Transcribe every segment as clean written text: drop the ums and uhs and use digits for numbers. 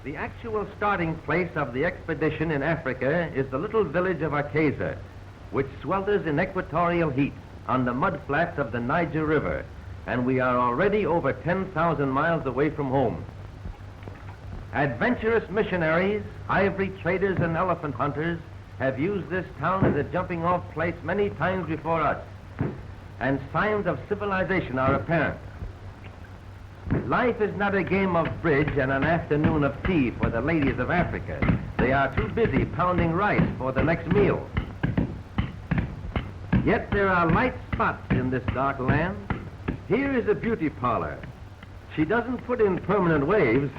The actual starting place of the expedition in Africa is the little village of Akeza, which swelters in equatorial heat on the mud flats of the Niger River, and we are already over 10,000 miles away from home. Adventurous missionaries, ivory traders, and elephant hunters have used this town as a jumping-off place many times before us, and signs of civilization are apparent. Life is not a game of bridge and an afternoon of tea for the ladies of Africa. They are too busy pounding rice for the next meal. Yet there are light spots in this dark land. Here is a beauty parlor. She doesn't put in permanent waves.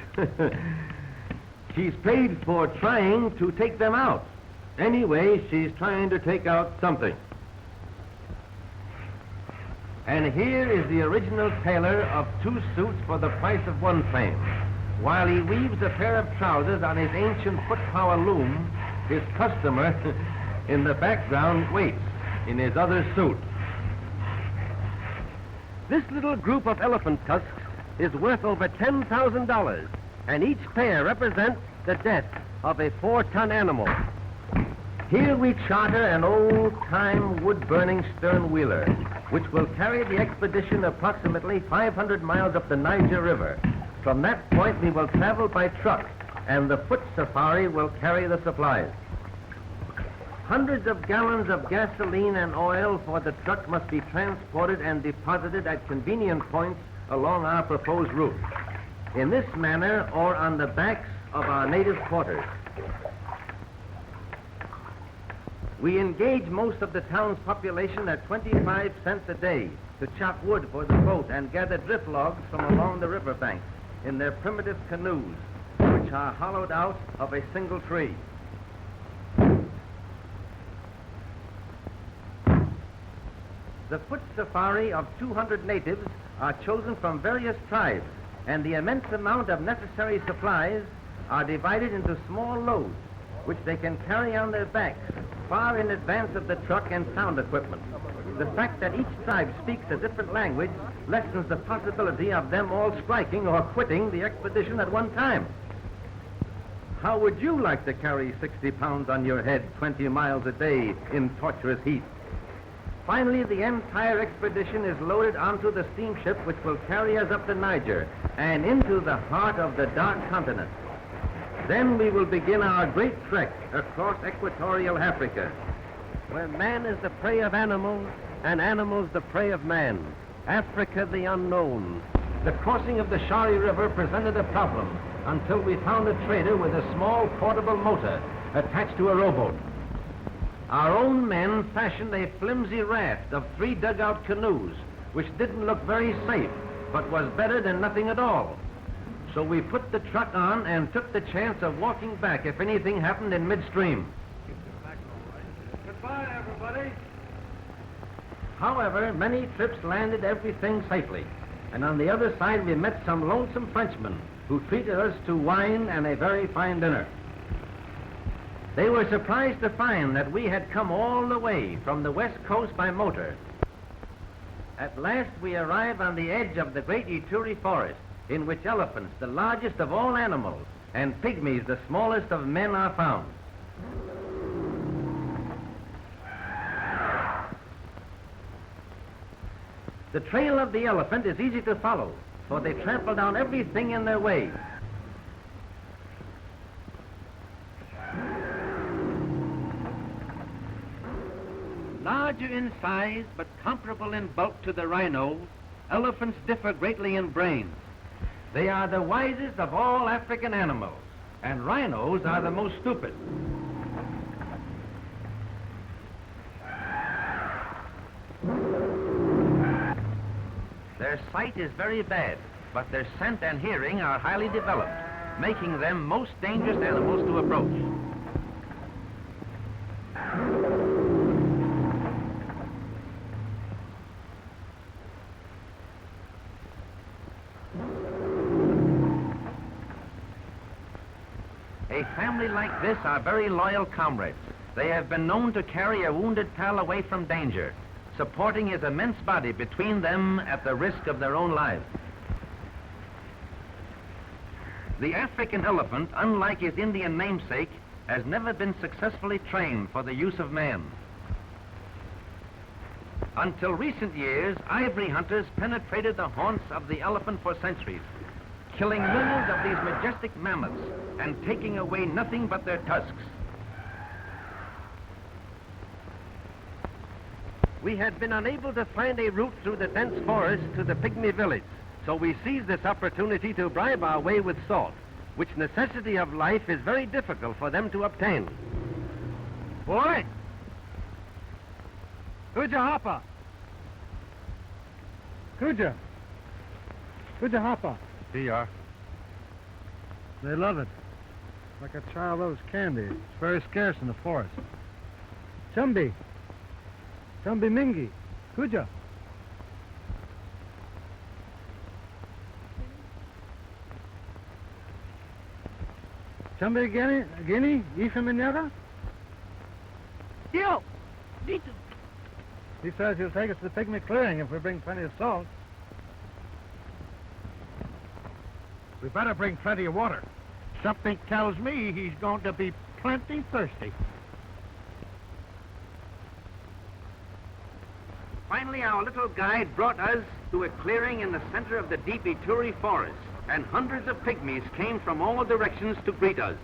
She's paid for trying to take them out. Anyway, she's trying to take out something. And here is the original tailor of 2 suits for the price of 1 frame. While he weaves a pair of trousers on his ancient foot-power loom, his customer in the background waits in his other suit. This little group of elephant tusks is worth over $10,000, and each pair represents the death of a 4-ton animal. Here we charter an old-time wood-burning stern-wheeler, which will carry the expedition approximately 500 miles up the Niger River. From that point, we will travel by truck, and the foot safari will carry the supplies. Hundreds of gallons of gasoline and oil for the truck must be transported and deposited at convenient points along our proposed route. In this manner, or on the backs of our native quarters. We engage most of the town's population at 25 cents a day to chop wood for the boat and gather drift logs from along the riverbanks in their primitive canoes, which are hollowed out of a single tree. The foot safari of 200 natives are chosen from various tribes, and the immense amount of necessary supplies are divided into small loads, which they can carry on their backs far in advance of the truck and sound equipment. The fact that each tribe speaks a different language lessens the possibility of them all striking or quitting the expedition at one time. How would you like to carry 60 pounds on your head 20 miles a day in torturous heat? Finally, the entire expedition is loaded onto the steamship which will carry us up the Niger and into the heart of the dark continent. Then we will begin our great trek across equatorial Africa, where man is the prey of animals and animals the prey of man. Africa the unknown. The crossing of the Shari River presented a problem until we found a trader with a small portable motor attached to a rowboat. Our own men fashioned a flimsy raft of 3 dugout canoes, which didn't look very safe, but was better than nothing at all. So we put the truck on and took the chance of walking back if anything happened in midstream. Goodbye, everybody. However, many trips landed everything safely, and on the other side we met some lonesome Frenchmen who treated us to wine and a very fine dinner. They were surprised to find that we had come all the way from the west coast by motor. At last we arrived on the edge of the great Ituri forest, in which elephants, the largest of all animals, and pygmies, the smallest of men, are found. The trail of the elephant is easy to follow, for they trample down everything in their way. Larger in size, but comparable in bulk to the rhino, elephants differ greatly in brains. They are the wisest of all African animals, and rhinos are the most stupid. Their sight is very bad, but their scent and hearing are highly developed, making them most dangerous animals to approach. A family like this are very loyal comrades. They have been known to carry a wounded pal away from danger, supporting his immense body between them at the risk of their own lives. The African elephant, unlike his Indian namesake, has never been successfully trained for the use of man. Until recent years, ivory hunters penetrated the haunts of the elephant for centuries, killing millions of these majestic mammoths and taking away nothing but their tusks. We had been unable to find a route through the dense forest to the pygmy village, so we seized this opportunity to bribe our way with salt, which necessity of life is very difficult for them to obtain. Boy! Kuja hapa! Kuja! Kuja hapa! Here you are. They love it. Like a child loves candy. It's very scarce in the forest. Chumbi! Chumbi Mingi! Kuja! Chumbi Guinea? Ifa Minera? Yo! Dito! He says he'll take us to the pygmy clearing if we bring plenty of salt. We better bring plenty of water. Something tells me he's going to be plenty thirsty. Finally, our little guide brought us to a clearing in the center of the deep Ituri forest, and hundreds of pygmies came from all directions to greet us.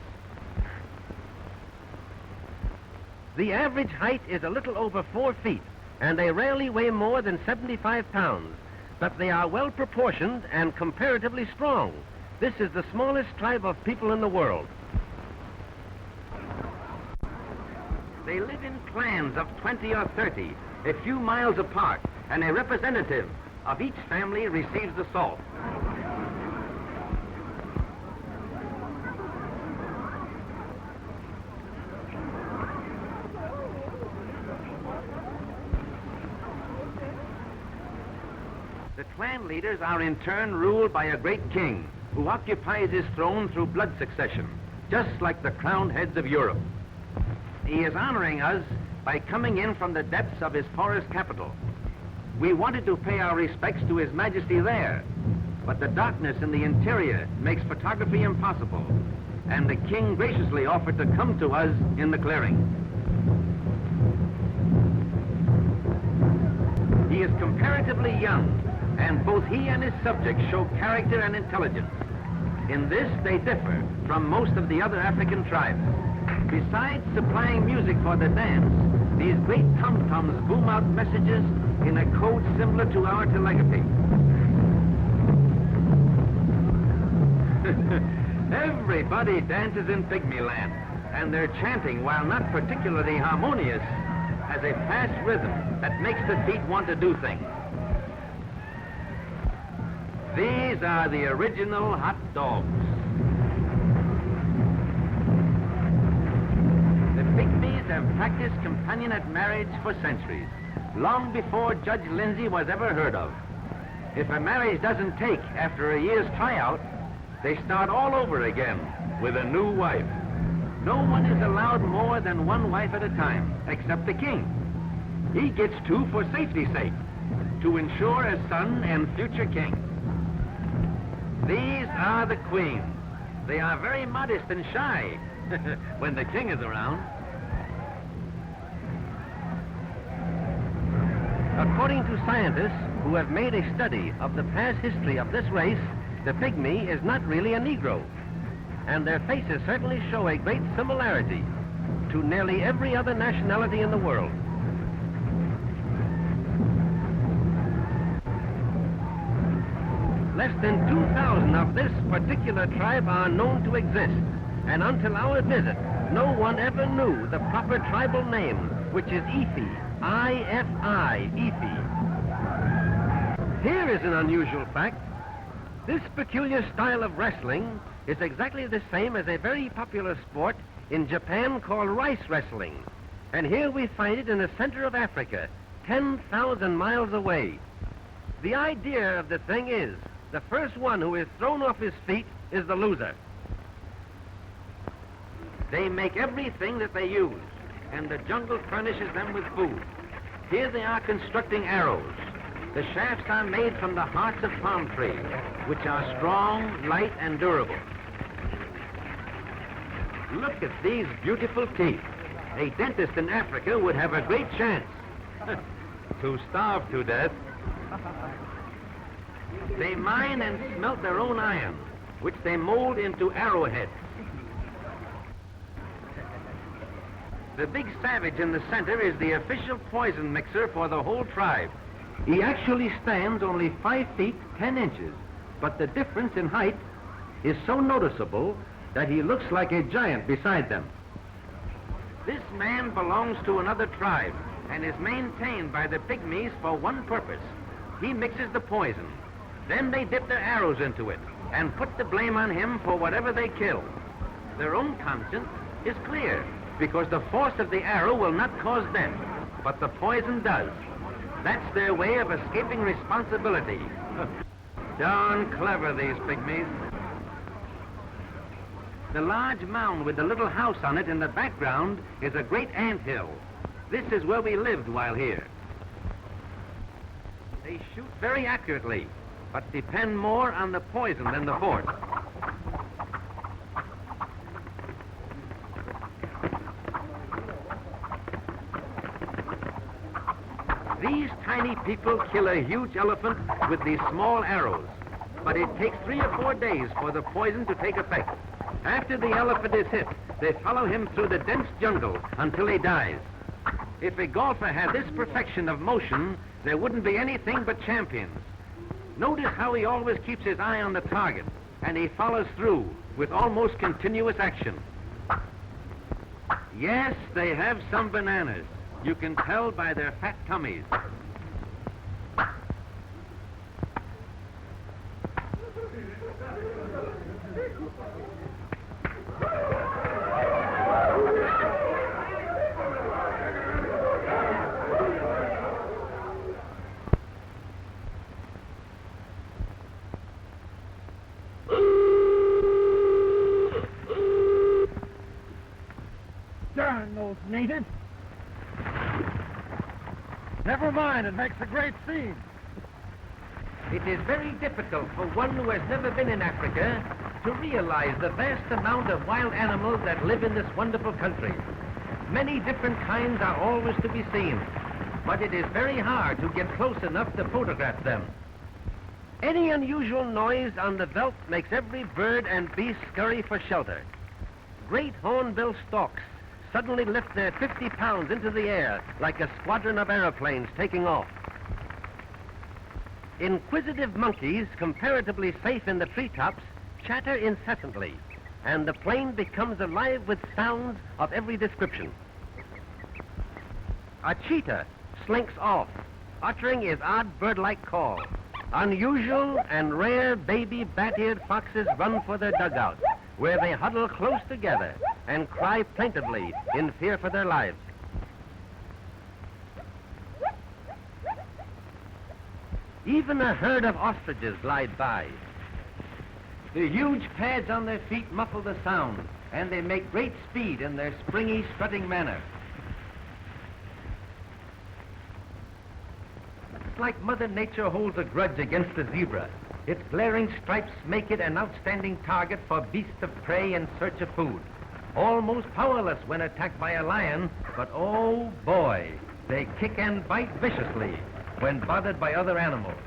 The average height is a little over 4 feet, and they rarely weigh more than 75 pounds, but they are well proportioned and comparatively strong. This is the smallest tribe of people in the world. They live in clans of 20 or 30, a few miles apart, and a representative of each family receives the salt. The clan leaders are in turn ruled by a great king who occupies his throne through blood succession, just like the crowned heads of Europe. He is honoring us by coming in from the depths of his forest capital. We wanted to pay our respects to His Majesty there, but the darkness in the interior makes photography impossible, and the king graciously offered to come to us in the clearing. He is comparatively young, and both he and his subjects show character and intelligence. In this, they differ from most of the other African tribes. Besides supplying music for the dance, these great tom-toms boom out messages in a code similar to our telegraphy. Everybody dances in Pygmy Land, and their chanting, while not particularly harmonious, has a fast rhythm that makes the feet want to do things. These are the original hot dogs. The Pygmies have practiced companionate marriage for centuries, long before Judge Lindsay was ever heard of. If a marriage doesn't take after a year's tryout, they start all over again with a new wife. No one is allowed more than one wife at a time, except the king. He gets 2 for safety's sake, to ensure a son and future king. These are the queens. They are very modest and shy when the king is around. According to scientists who have made a study of the past history of this race, the pygmy is not really a Negro, and their faces certainly show a great similarity to nearly every other nationality in the world. Less than 2,000 of this particular tribe are known to exist, and until our visit, no one ever knew the proper tribal name, which is Ifi, I-F-I, Ifi. Here is an unusual fact. This peculiar style of wrestling is exactly the same as a very popular sport in Japan called rice wrestling. And here we find it in the center of Africa, 10,000 miles away. The idea of the thing is, the first one who is thrown off his feet is the loser. They make everything that they use, and the jungle furnishes them with food. Here they are constructing arrows. The shafts are made from the hearts of palm trees, which are strong, light, and durable. Look at these beautiful teeth. A dentist in Africa would have a great chance. To starve to death. They mine and smelt their own iron, which they mold into arrowheads. The big savage in the center is the official poison mixer for the whole tribe. He actually stands only 5 feet 10 inches, but the difference in height is so noticeable that he looks like a giant beside them. This man belongs to another tribe and is maintained by the pygmies for one purpose. He mixes the poison. Then they dip their arrows into it and put the blame on him for whatever they kill. Their own conscience is clear because the force of the arrow will not cause death, but the poison does. That's their way of escaping responsibility. Darn clever, these pygmies. The large mound with the little house on it in the background is a great ant hill. This is where we lived while here. They shoot very accurately, but depend more on the poison than the force. These tiny people kill a huge elephant with these small arrows, but it takes 3 or 4 days for the poison to take effect. After the elephant is hit, they follow him through the dense jungle until he dies. If a golfer had this perfection of motion, there wouldn't be anything but champions. Notice how he always keeps his eye on the target, and he follows through with almost continuous action. Yes, they have some bananas. You can tell by their fat tummies. Darn those natives. Never mind, it makes a great scene. It is very difficult for one who has never been in Africa to realize the vast amount of wild animals that live in this wonderful country. Many different kinds are always to be seen, but it is very hard to get close enough to photograph them. Any unusual noise on the veldt makes every bird and beast scurry for shelter. Great hornbill storks suddenly lift their 50 pounds into the air like a squadron of aeroplanes taking off. Inquisitive monkeys, comparatively safe in the treetops, chatter incessantly, and the plain becomes alive with sounds of every description. A cheetah slinks off, uttering his odd bird-like call. Unusual and rare baby bat-eared foxes run for their dugouts, where they huddle close together and cry plaintively in fear for their lives. Even a herd of ostriches glide by. The huge pads on their feet muffle the sound, and they make great speed in their springy, strutting manner. It's like Mother Nature holds a grudge against the zebra. Its glaring stripes make it an outstanding target for beasts of prey in search of food. Almost powerless when attacked by a lion, but oh boy, they kick and bite viciously when bothered by other animals.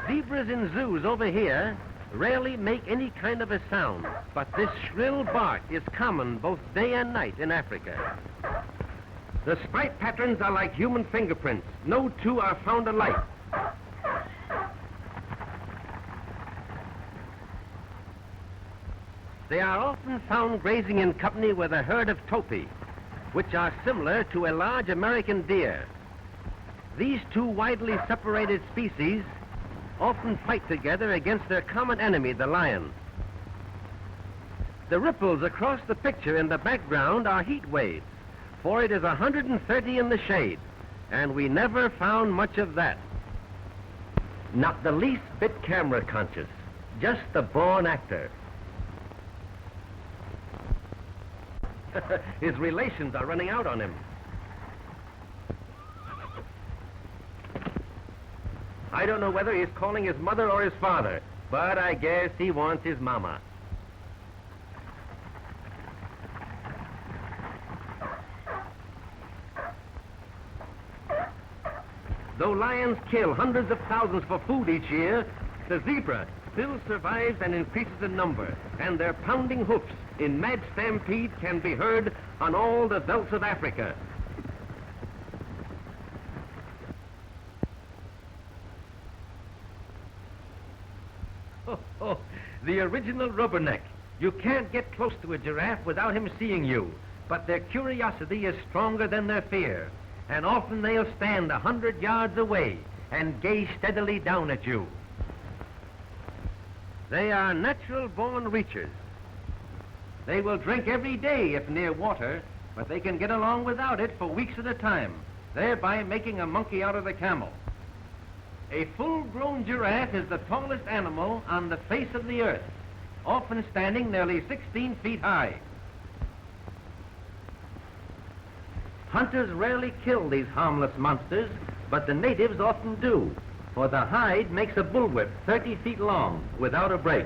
Zebras in zoos over here rarely make any kind of a sound, but this shrill bark is common both day and night in Africa. The stripe patterns are like human fingerprints. No two are found alike. They are often found grazing in company with a herd of topi, which are similar to a large American deer. These two widely separated species often fight together against their common enemy, the lion. The ripples across the picture in the background are heat waves, for it is 130 in the shade, and we never found much of that. Not the least bit camera conscious, just the born actor. His relations are running out on him. I don't know whether he's calling his mother or his father, but I guess he wants his mama. Though lions kill hundreds of thousands for food each year, the zebra still survives and increases in number, and their pounding hoofs in mad stampede can be heard on all the velds of Africa. Oh, the original rubberneck. You can't get close to a giraffe without him seeing you, but their curiosity is stronger than their fear, and often they'll stand 100 yards away and gaze steadily down at you. They are natural-born reachers. They will drink every day if near water, but they can get along without it for weeks at a time, thereby making a monkey out of the camel. A full-grown giraffe is the tallest animal on the face of the earth, often standing nearly 16 feet high. Hunters rarely kill these harmless monsters, but the natives often do, for the hide makes a bullwhip 30 feet long without a break.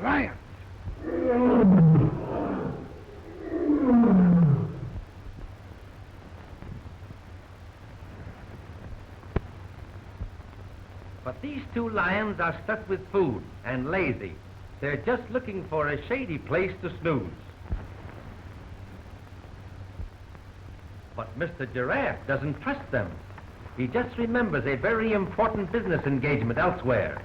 Lion! But these two lions are stuck with food and lazy. They're just looking for a shady place to snooze. But Mr. Giraffe doesn't trust them. He just remembers a very important business engagement elsewhere.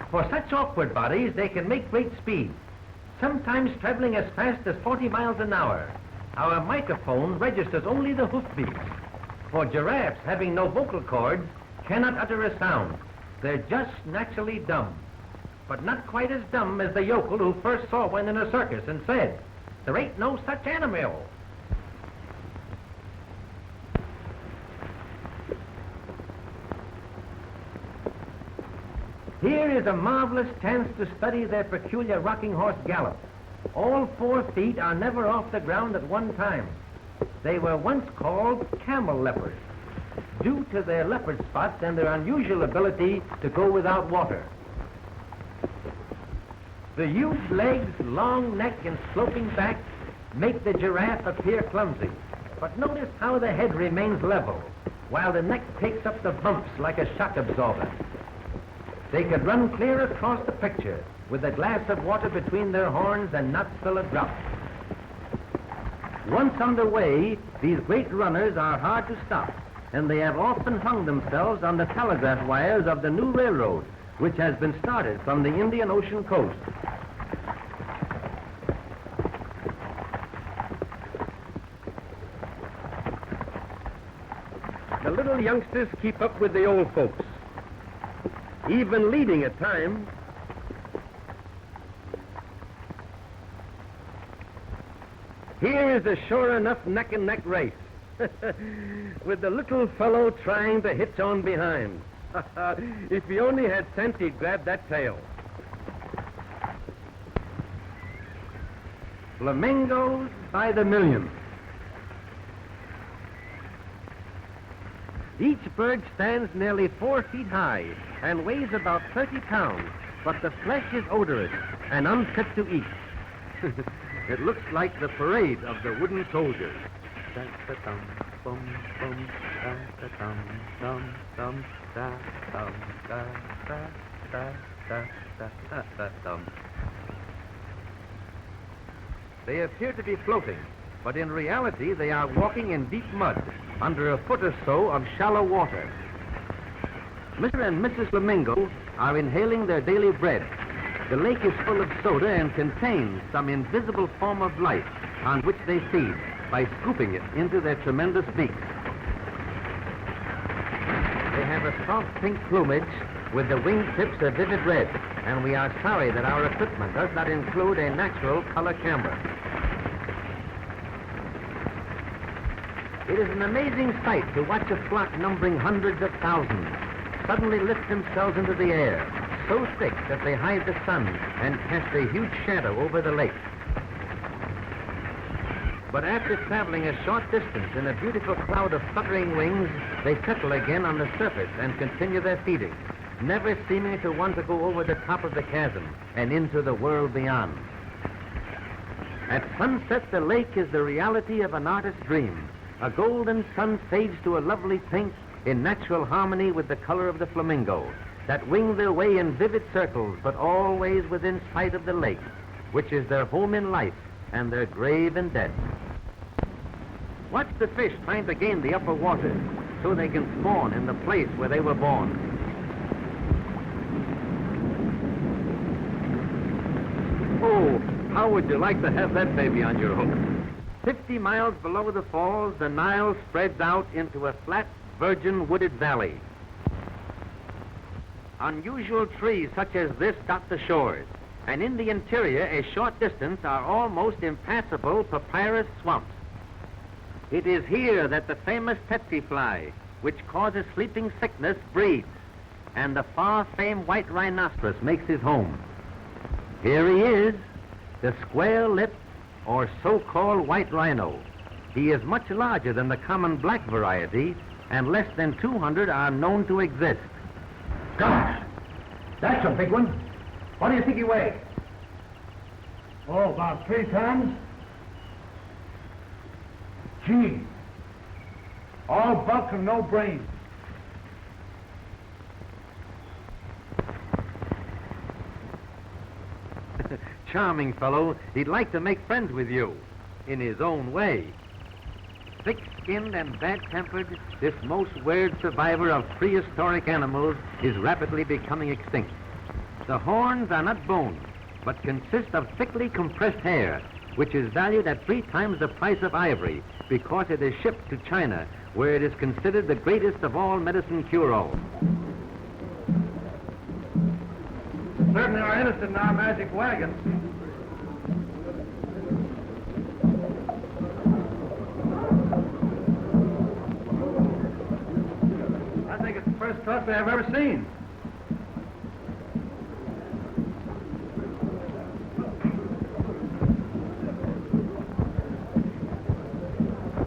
For such awkward bodies, they can make great speed, sometimes traveling as fast as 40 miles an hour. Our microphone registers only the hoofbeats. For giraffes, having no vocal cords, cannot utter a sound. They're just naturally dumb. But not quite as dumb as the yokel who first saw one in a circus and said, "There ain't no such animal." Here is a marvelous chance to study their peculiar rocking horse gallop. All 4 feet are never off the ground at one time. They were once called camel leopards, due to their leopard spots and their unusual ability to go without water. The huge legs, long neck, and sloping back make the giraffe appear clumsy. But notice how the head remains level, while the neck takes up the bumps like a shock absorber. They could run clear across the picture with a glass of water between their horns and not spill a drop. Once underway, these great runners are hard to stop, and they have often hung themselves on the telegraph wires of the new railroad, which has been started from the Indian Ocean coast. The little youngsters keep up with the old folks, even leading at times. Here is a sure enough neck-and-neck race, with the little fellow trying to hitch on behind. If he only had sense, he'd grab that tail. Flamingos by the million. Each bird stands nearly 4 feet high and weighs about 30 pounds, but the flesh is odorous and unfit to eat. It looks like the parade of the wooden soldiers. They appear to be floating, but in reality they are walking in deep mud under a foot or so of shallow water. Mr. and Mrs. Flamingo are inhaling their daily bread. The lake is full of soda and contains some invisible form of life on which they feed by scooping it into their tremendous beaks. They have a soft pink plumage with the wingtips a vivid red, and we are sorry that our equipment does not include a natural color camera. It is an amazing sight to watch a flock numbering hundreds of thousands suddenly lift themselves into the air, so thick that they hide the sun and cast a huge shadow over the lake. But after traveling a short distance in a beautiful cloud of fluttering wings, they settle again on the surface and continue their feeding. never seeming to want to go over the top of the chasm and into the world beyond. At sunset, the lake is the reality of an artist's dream. A golden sun fades to a lovely pink in natural harmony with the color of the flamingo that wing their way in vivid circles, but always within sight of the lake, which is their home in life and their grave in death. Watch the fish trying to gain the upper waters so they can spawn in the place where they were born. Oh, how would you like to have that baby on your hook? 50 miles below the falls, the Nile spreads out into a flat, virgin wooded valley. Unusual trees such as this dot the shores, and in the interior, a short distance, are almost impassable papyrus swamps. It is here that the famous tsetse fly, which causes sleeping sickness, breeds, and the far-famed white rhinoceros makes his home. Here he is, the square-lipped, or so-called white rhino. He is much larger than the common black variety, and less than 200 are known to exist. Gosh, that's a big one. What do you think he weighs? Oh, about 3 tons. Gee, all bulk and no brains. Charming fellow. He'd like to make friends with you, in his own way. Thick-skinned and bad-tempered, this most weird survivor of prehistoric animals is rapidly becoming extinct. The horns are not bone, but consist of thickly compressed hair, which is valued at 3 times the price of ivory because it is shipped to China, where it is considered the greatest of all medicine cure-alls. Certainly are innocent in our magic wagon. I think it's the first truck I've ever seen.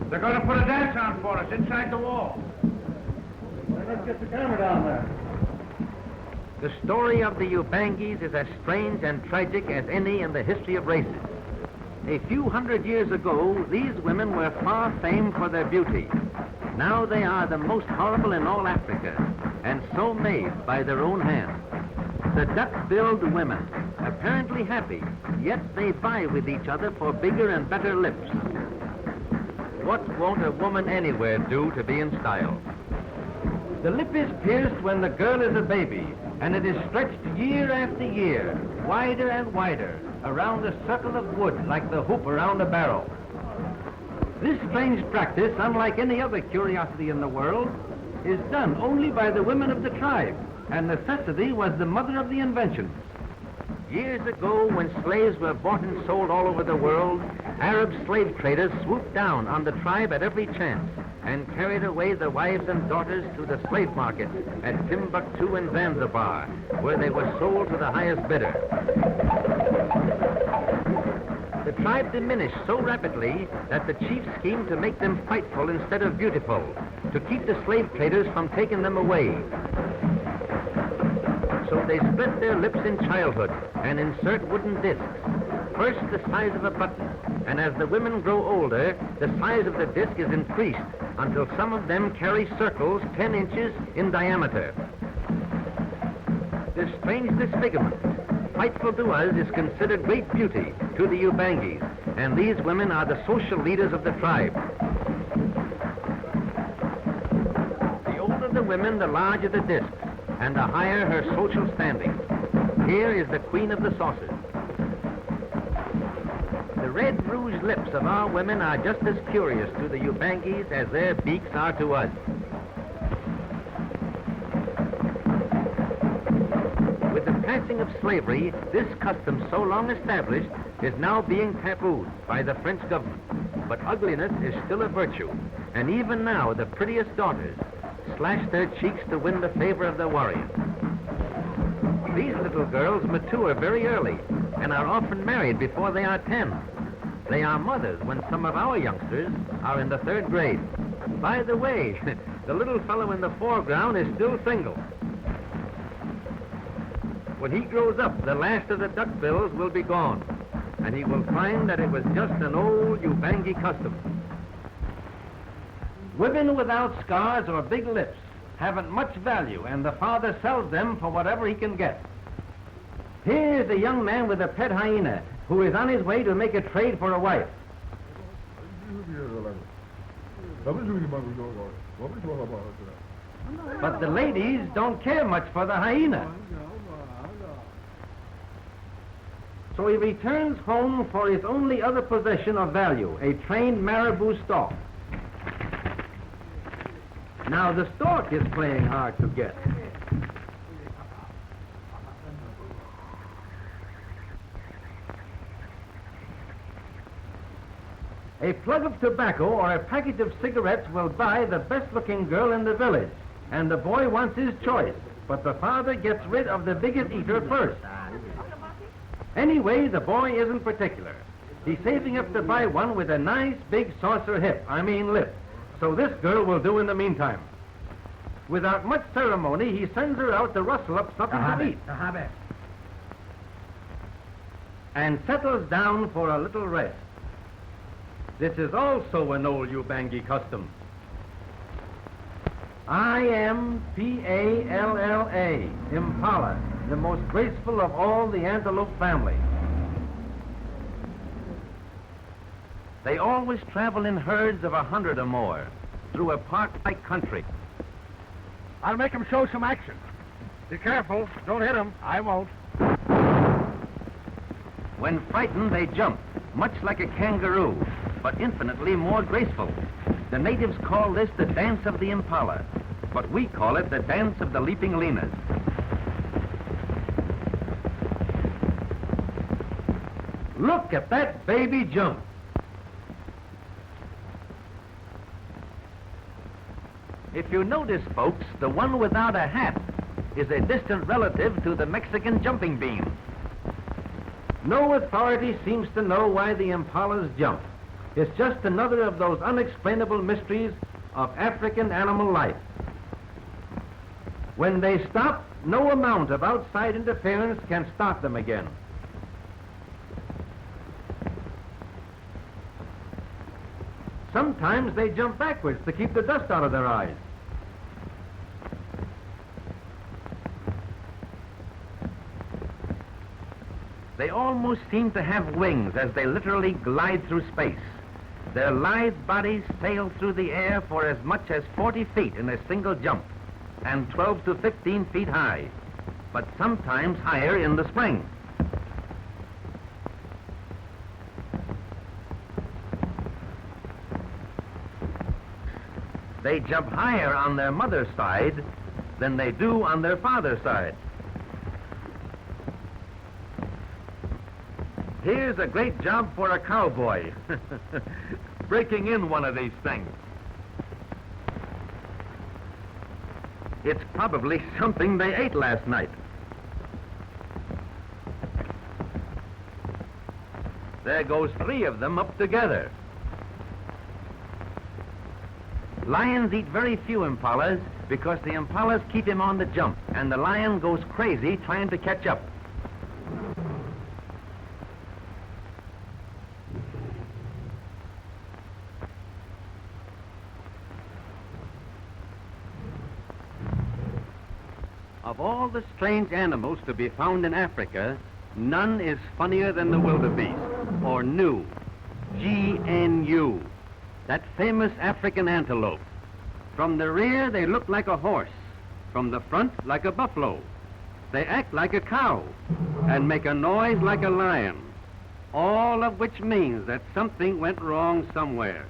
They're going to put a dance on for us inside the wall. Let's get the camera down there. The story of the Ubangis is as strange and tragic as any in the history of races. A few hundred years ago, these women were far famed for their beauty. Now they are the most horrible in all Africa, and so made by their own hands. The duck-billed women, apparently happy, yet they vie with each other for bigger and better lips. What won't a woman anywhere do to be in style? The lip is pierced when the girl is a baby, and it is stretched year after year, wider and wider, around a circle of wood like the hoop around a barrel. This strange practice, unlike any other curiosity in the world, is done only by the women of the tribe, and necessity was the mother of the inventions. Years ago, when slaves were bought and sold all over the world, Arab slave traders swooped down on the tribe at every chance and carried away the wives and daughters to the slave markets at Timbuktu and Zanzibar, where they were sold to the highest bidder. The tribe diminished so rapidly that the chiefs schemed to make them frightful instead of beautiful, to keep the slave traders from taking them away. So they split their lips in childhood and insert wooden discs, first the size of a button, and as the women grow older, the size of the disc is increased until some of them carry circles 10 inches in diameter. This strange disfigurement, frightful to us, is considered great beauty to the Ubangis, and these women are the social leaders of the tribe. The older the women, the larger the disc, and the higher her social standing. Here is the queen of the saucers. The red rouge lips of our women are just as curious to the Ubangis as their beaks are to us. With the passing of slavery, this custom so long established is now being tabooed by the French government. But ugliness is still a virtue, and even now the prettiest daughters slash their cheeks to win the favor of the warriors. These little girls mature very early and are often married before they are 10. They are mothers when some of our youngsters are in the 3rd grade. By the way, the little fellow in the foreground is still single. When he grows up, the last of the duckbills will be gone, and he will find that it was just an old Ubangi custom. Women without scars or big lips haven't much value, and the father sells them for whatever he can get. Here's a young man with a pet hyena who is on his way to make a trade for a wife. But the ladies don't care much for the hyena. So he returns home for his only other possession of value, a trained marabou stork. Now the stork is playing hard to get. A plug of tobacco or a package of cigarettes will buy the best-looking girl in the village, and the boy wants his choice, but the father gets rid of the biggest eater first. Anyway, the boy isn't particular. He's saving up to buy one with a nice big saucer lip, so this girl will do in the meantime. Without much ceremony, he sends her out to rustle up something to eat, and settles down for a little rest. This is also an old Ubangi custom. I am P-A-L-L-A, Impala, the most graceful of all the antelope family. They always travel in herds of 100 or more through a park-like country. I'll make him show some action. Be careful. Don't hit him. I won't. When frightened, they jump, much like a kangaroo, but infinitely more graceful. The natives call this the dance of the impala, but we call it the dance of the leaping Rhinos. Look at that baby jump. If you notice, folks, the one without a hat is a distant relative to the Mexican jumping bean. No authority seems to know why the impalas jump. It's just another of those unexplainable mysteries of African animal life. When they stop, no amount of outside interference can start them again. Sometimes they jump backwards to keep the dust out of their eyes. They almost seem to have wings as they literally glide through space. Their lithe bodies sail through the air for as much as 40 feet in a single jump, and 12 to 15 feet high, but sometimes higher in the spring. They jump higher on their mother's side than they do on their father's side. Here's a great job for a cowboy, breaking in one of these things. It's probably something they ate last night. There goes 3 of them up together. Lions eat very few impalas because the impalas keep him on the jump, and the lion goes crazy trying to catch up. Of all the strange animals to be found in Africa, none is funnier than the wildebeest, or gnu, G-N-U, that famous African antelope. From the rear, they look like a horse. From the front, like a buffalo. They act like a cow and make a noise like a lion, all of which means that something went wrong somewhere.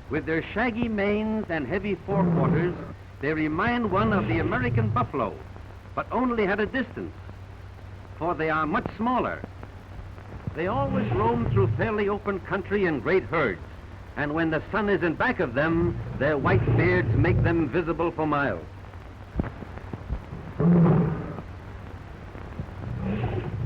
With their shaggy manes and heavy forequarters, they remind one of the American buffalo, but only at a distance, for they are much smaller. They always roam through fairly open country in great herds, and when the sun is in back of them, their white beards make them visible for miles.